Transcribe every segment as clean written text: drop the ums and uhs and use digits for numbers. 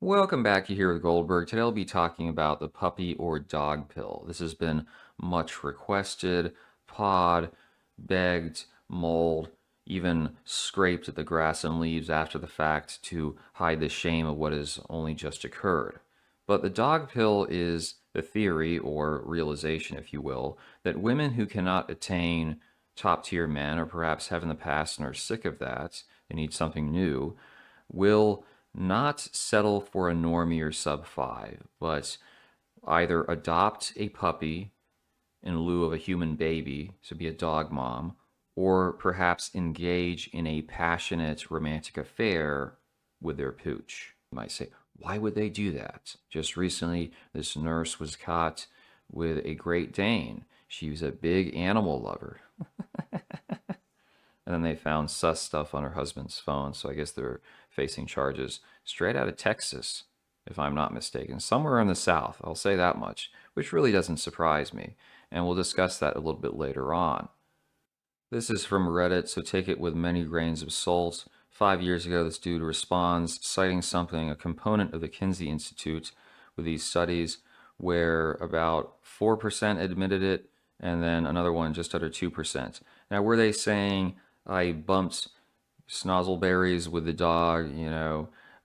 Welcome back. You here with Goldberg. Today I'll be talking about the puppy or dog pill. This has been much requested, pawed, begged, mauled, even scraped at the grass and leaves after the fact to hide the shame of what has only just occurred. But the dog pill is the theory or realization, if you will, that women who cannot attain top tier men, or perhaps have in the past and are sick of that, they need something new, will not settle for a normie or sub 5, but either adopt a puppy in lieu of a human baby, so be a dog mom, or perhaps engage in a passionate romantic affair with their pooch. You might say, why would they do that? Just recently, this nurse was caught with a Great Dane. She was a big animal lover. And then they found sus stuff on her husband's phone, so I guess they're facing charges straight out of Texas, if I'm not mistaken. Somewhere in the South, I'll say that much, which really doesn't surprise me. And we'll discuss that a little bit later on. This is from Reddit, so take it with many grains of salt. 5 years ago, this dude responds, citing something, a component of the Kinsey Institute with these studies, where about 4% admitted it, and then another one just under 2%. Now, were they saying, I bumped snozzleberries with the dog,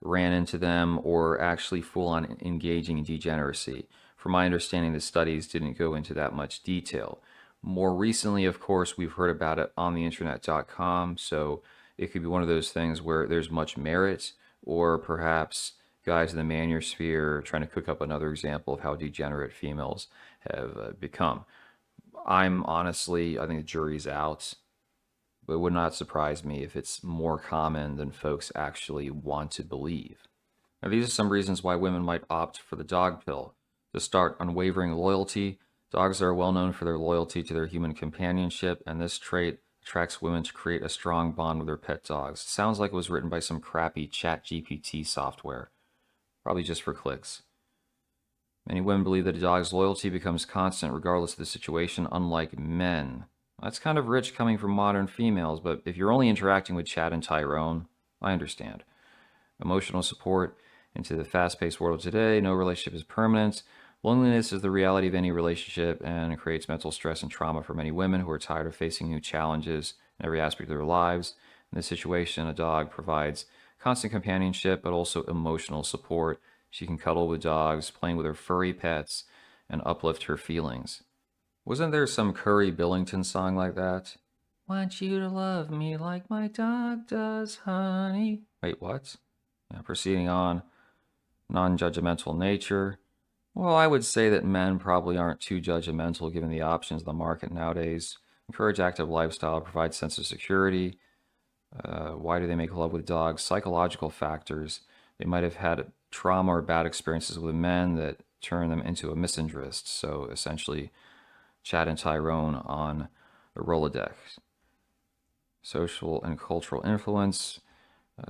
ran into them, or actually full on engaging in degeneracy? From my understanding, the studies didn't go into that much detail. More recently, of course, we've heard about it on the internet.com, so it could be one of those things where there's much merit, or perhaps guys in the manosphere trying to cook up another example of how degenerate females have become. I think the jury's out, but it would not surprise me if it's more common than folks actually want to believe. Now, these are some reasons why women might opt for the dog pill. To start, unwavering loyalty. Dogs are well known for their loyalty to their human companionship, and this trait attracts women to create a strong bond with their pet dogs. It sounds like it was written by some crappy chat GPT software, probably just for clicks. Many women believe that a dog's loyalty becomes constant regardless of the situation, unlike men. That's kind of rich coming from modern females, but if you're only interacting with Chad and Tyrone, I understand. Emotional support. Into the fast paced world of today, no relationship is permanent. Loneliness is the reality of any relationship and it creates mental stress and trauma for many women who are tired of facing new challenges in every aspect of their lives. In this situation, a dog provides constant companionship but also emotional support. She can cuddle with dogs, playing with her furry pets, and uplift her feelings. Wasn't there some Curry Billington song like that? Want you to love me like my dog does, honey. Wait, what? Yeah, proceeding on. Non judgmental nature. Well, I would say that men probably aren't too judgmental given the options in the market nowadays. Encourage active lifestyle, provide sense of security. Why do they make love with dogs? Psychological factors. They might have had trauma or bad experiences with men that turn them into a misanthropist. So essentially, Chad and Tyrone on the Rolodex. Social and cultural influence.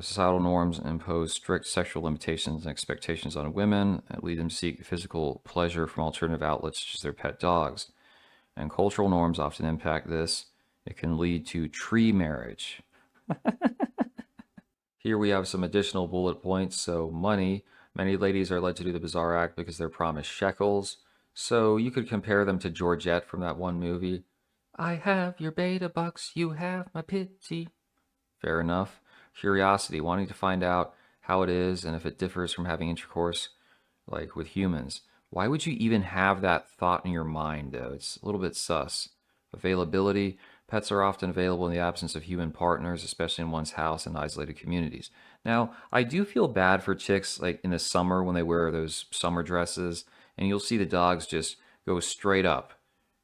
Societal norms impose strict sexual limitations and expectations on women that lead them to seek physical pleasure from alternative outlets such as their pet dogs. And cultural norms often impact this. It can lead to tree marriage. Here we have some additional bullet points. So, money. Many ladies are led to do the bizarre act because they're promised shekels. So, you could compare them to Georgette from that one movie. I have your beta bucks, you have my pity. Fair enough. Curiosity, wanting to find out how it is and if it differs from having intercourse, like with humans. Why would you even have that thought in your mind, though? It's a little bit sus. Availability, pets are often available in the absence of human partners, especially in one's house and isolated communities. Now, I do feel bad for chicks like in the summer when they wear those summer dresses, and you'll see the dogs just go straight up,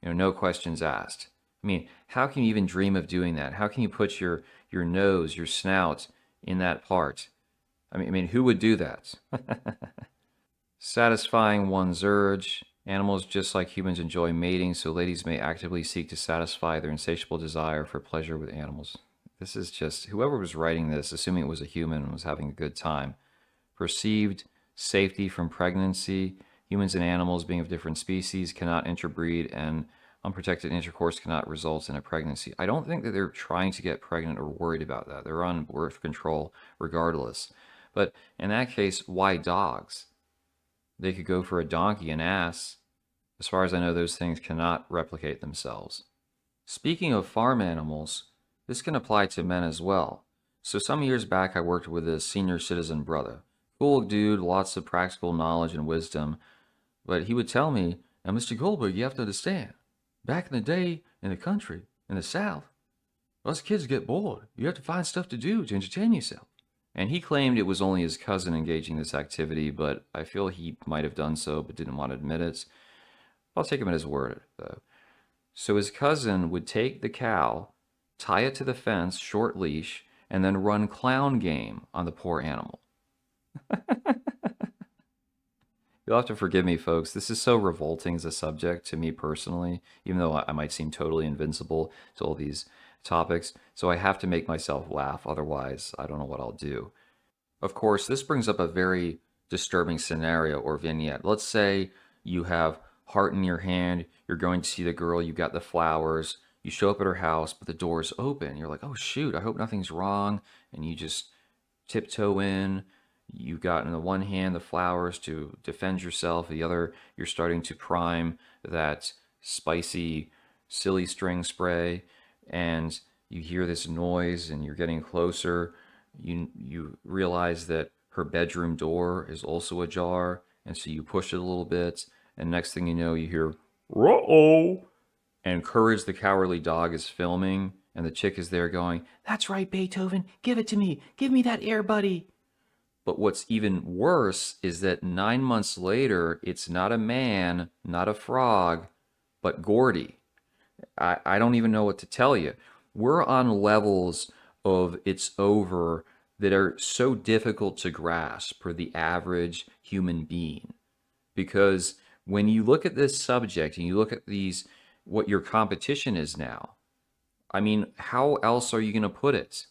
no questions asked. I mean, how can you even dream of doing that? How can you put your nose, your snout in that part? I mean, who would do that? Satisfying one's urge. Animals, just like humans, enjoy mating, so ladies may actively seek to satisfy their insatiable desire for pleasure with animals. This is just, whoever was writing this, assuming it was a human, was having a good time. Perceived safety from pregnancy. Humans and animals, being of different species, cannot interbreed, and unprotected intercourse cannot result in a pregnancy. I don't think that they're trying to get pregnant or worried about that. They're on birth control regardless. But in that case, why dogs? They could go for a donkey, an ass. As far as I know, those things cannot replicate themselves. Speaking of farm animals, this can apply to men as well. So some years back, I worked with a senior citizen brother. Cool dude, lots of practical knowledge and wisdom. But he would tell me, now, Mr. Goldberg, you have to understand, back in the day in the country, in the South, us kids get bored. You have to find stuff to do to entertain yourself. And he claimed it was only his cousin engaging in this activity, but I feel he might have done so but didn't want to admit it. I'll take him at his word, though. So his cousin would take the cow, tie it to the fence, short leash, and then run clown game on the poor animal. You'll have to forgive me, folks. This is so revolting as a subject to me personally, even though I might seem totally invincible to all these topics. So I have to make myself laugh. Otherwise, I don't know what I'll do. Of course, this brings up a very disturbing scenario or vignette. Let's say you have heart in your hand, you're going to see the girl, you got the flowers, you show up at her house, but the door's open. You're like, oh shoot, I hope nothing's wrong. And you just tiptoe in. You got in the one hand the flowers to defend yourself, the other you're starting to prime that spicy, silly string spray, and you hear this noise and you're getting closer. You realize that her bedroom door is also ajar, and so you push it a little bit, and next thing you know, you hear "ruh-oh," and Courage the Cowardly Dog is filming, and the chick is there going, "That's right, Beethoven, give it to me, give me that air, buddy." But what's even worse is that 9 months later, it's not a man, not a frog, but Gordy. I don't even know what to tell you. We're on levels of it's over that are so difficult to grasp for the average human being. Because when you look at this subject and you look at these, what your competition is now, I mean, how else are you going to put it?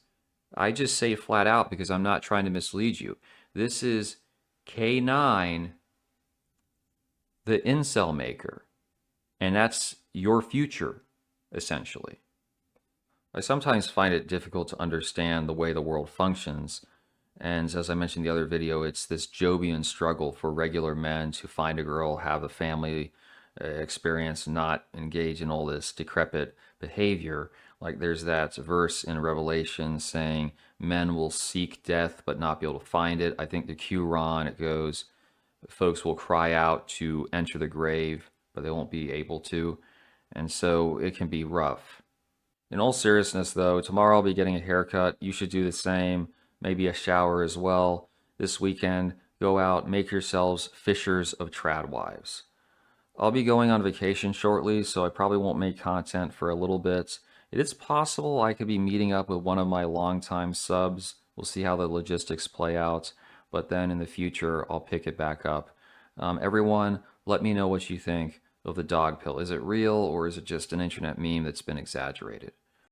I just say flat out because I'm not trying to mislead you. This is K9, the incel maker, and that's your future, essentially. I sometimes find it difficult to understand the way the world functions, and as I mentioned in the other video, it's this Jobian struggle for regular men to find a girl, have a family experience, not engage in all this decrepit behavior. Like there's that verse in Revelation saying, men will seek death but not be able to find it. I think the Qur'an, it goes, folks will cry out to enter the grave, but they won't be able to. And so it can be rough. In all seriousness, though, tomorrow I'll be getting a haircut. You should do the same, maybe a shower as well. This weekend, go out, make yourselves fishers of trad wives. I'll be going on vacation shortly, so I probably won't make content for a little bit. It is possible I could be meeting up with one of my longtime subs. We'll see how the logistics play out, but then in the future, I'll pick it back up. Everyone, let me know what you think of the dog pill. Is it real or is it just an internet meme that's been exaggerated?